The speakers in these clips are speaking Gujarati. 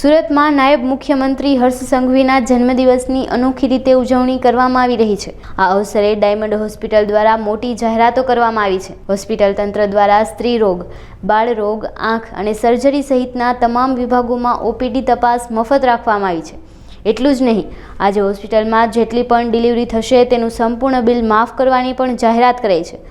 સુરતમાં નાયબ મુખ્યમંત્રી હર્ષ સંઘવીના જન્મદિવસની અનોખી રીતે ઉજવણી કરવામાં આવી રહી છે। આ અવસરે ડાયમંડ હોસ્પિટલ દ્વારા મોટી જાહેરાતો કરવામાં આવી છે। હોસ્પિટલ તંત્ર દ્વારા સ્ત્રી રોગ, બાળ રોગ, આંખ અને સર્જરી સહિતના તમામ વિભાગોમાં ઓપીડી તપાસ મફત રાખવામાં આવી છે। એટલું જ નહીં, આજે હોસ્પિટલમાં જેટલી પણ ડિલિવરી થશે તેનું સંપૂર્ણ બિલ માફ કરવાની પણ જાહેરાત કરાઈ છે।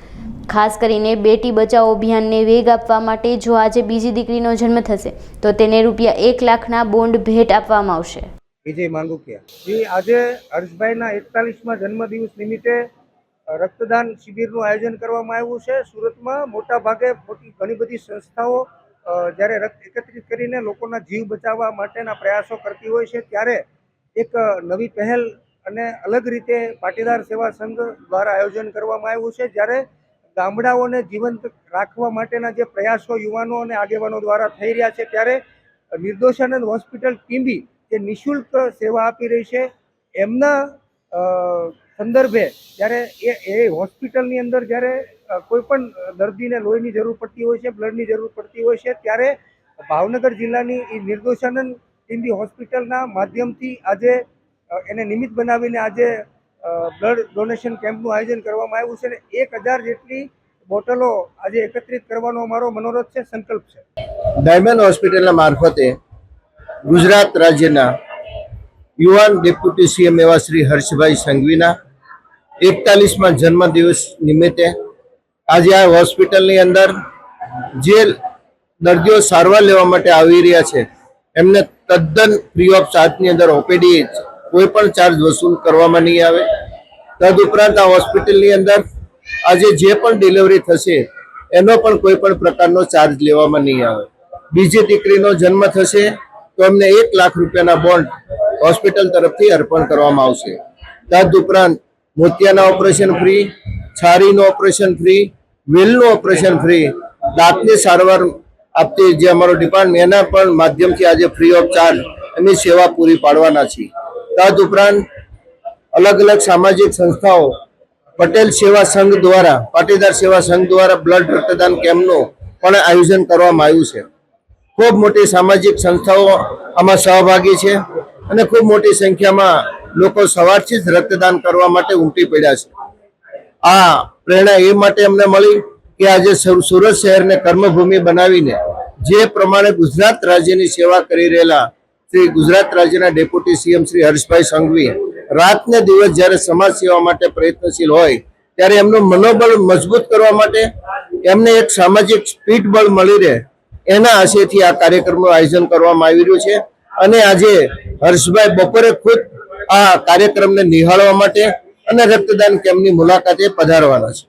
ખાસ કરીને બેટી બચાવો અભિયાનને વેગ આપવા માટે જો આજે બીજી દીકરીનો જન્મ થશે તો તેને ₹1 લાખના બોન્ડ ભેટ આપવામાં આવશે। વિજય માંગુકિયા જી, આજે હર્ષભાઈના 41મા જન્મદિવસ નિમિત્તે રક્તદાન શિબિરનું આયોજન કરવામાં આવ્યું છે। સુરતમાં મોટા ભાગે ઘણી બધી સંસ્થાઓ જ્યારે રક્ત એકત્રિત કરીને લોકોના જીવ બચાવવા માટેના પ્રયાસો કરતી હોય છે, ત્યારે એક નવી પહેલ અને અલગ રીતે પાટીદાર સેવા સંઘ દ્વારા આયોજન કરવામાં આવ્યું છે। જ્યારે ગામડાઓને જીવંત રાખવા માટેના જે પ્રયાસો યુવાનો અને આગેવાનો દ્વારા થઈ રહ્યા છે, ત્યારે નિર્દોષાનંદ હોસ્પિટલ ટીમ્બી જે નિઃશુલ્ક સેવા આપી રહી છે, એમના સંદર્ભે જ્યારે એ હોસ્પિટલની અંદર જ્યારે કોઈ પણ દર્દીને લોહીની જરૂર પડતી હોય છે, બ્લડની જરૂર પડતી હોય છે, ત્યારે ભાવનગર જિલ્લાની એ નિર્દોષાનંદ ટીમ્બી હોસ્પિટલના માધ્યમથી આજે એને નિમિત્ત બનાવીને આજે બ્લડ ડોનેશન કેમ્પનું આયોજન કરવામાં આવ્યું છે અને 1000 જેટલી બોટલો આજે એકત્રિત કરવાનો અમારો મનોરથ છે, સંકલ્પ છે। ડાયમંડ હોસ્પિટલના મારફતે ગુજરાત રાજ્યના યુવાન ડેપ્યુટી સીએમ એવા શ્રી હર્ષભાઈ સંઘવીના 41મા જન્મદિવસ નિમિત્તે આજે આ હોસ્પિટલની અંદર જે દર્દીઓ સારવાર લેવા માટે આવી રહ્યા છે એમને તદ્દન ફ્રી ઓફ ચાર્જની અંદર ઓપીડી કોઈ પણ ચાર્જ વસૂલ કરવામાં નહીં આવે। તદુપરાંત આ હોસ્પિટલની અંદર આજે જે પણ ડિલિવરી થશે એનો પણ કોઈ પણ પ્રકારનો ચાર્જ લેવામાં નહીં આવે। બીજી દીકરીનો જન્મ થશે તો એમને ₹1 લાખના બોન્ડ હોસ્પિટલ તરફથી અર્પણ કરવામાં આવશે। તદુપરાંત મોતિયાના ઓપરેશન ફ્રી, છારીનું ઓપરેશન ફ્રી, વેલનું ઓપરેશન ફ્રી, દાંતની સારવાર આપતી જે અમારો ડિપાર્ટમેન્ટ એના પણ માધ્યમથી આજે ફ્રી ઓફ ચાર્જ એની સેવા પૂરી પાડવાના છીએ। તદુપરાંત અલગ અલગ સામાજિક સંસ્થાઓ પટેલ સેવા સંઘ દ્વારા, પાટીદાર સેવા સંઘ દ્વારા બ્લડ રક્તદાન કેમ્પનું પણ આયોજન કરવામાં આવ્યું છે। ખૂબ મોટી સામાજિક સંસ્થાઓ આમાં સહભાગી છે અને ખૂબ મોટી સંખ્યામાં લોકો સવારથી જ રક્તદાન કરવા માટે ઉમટી પડ્યા છે। આ પ્રેરણા એ માટે અમને મળી કે આજે સુરત શહેરને કર્મભૂમિ બનાવીને જે પ્રમાણે ગુજરાત રાજ્યની સેવા કરી રહેલા શ્રી ગુજરાત રાજ્યના ડેપ્યુટી સીએમ શ્રી હર્ષભાઈ સંઘવી રાતને દિવસ જ્યારે સમાજ સેવા માટે પ્રયત્નશીલ હોય ત્યારે એમનું મનોબળ મજબૂત કરવા માટે એમને એક સામાજિક પીઠબળ મળી રહે એના આશયથી આ કાર્યક્રમનું આયોજન કરવામાં આવી રહ્યું છે અને આજે હર્ષભાઈ બપોરે ખુદ આ કાર્યક્રમને નિહાળવા માટે અને રક્તદાન કેમ્પની મુલાકાતે પધારવાના છે।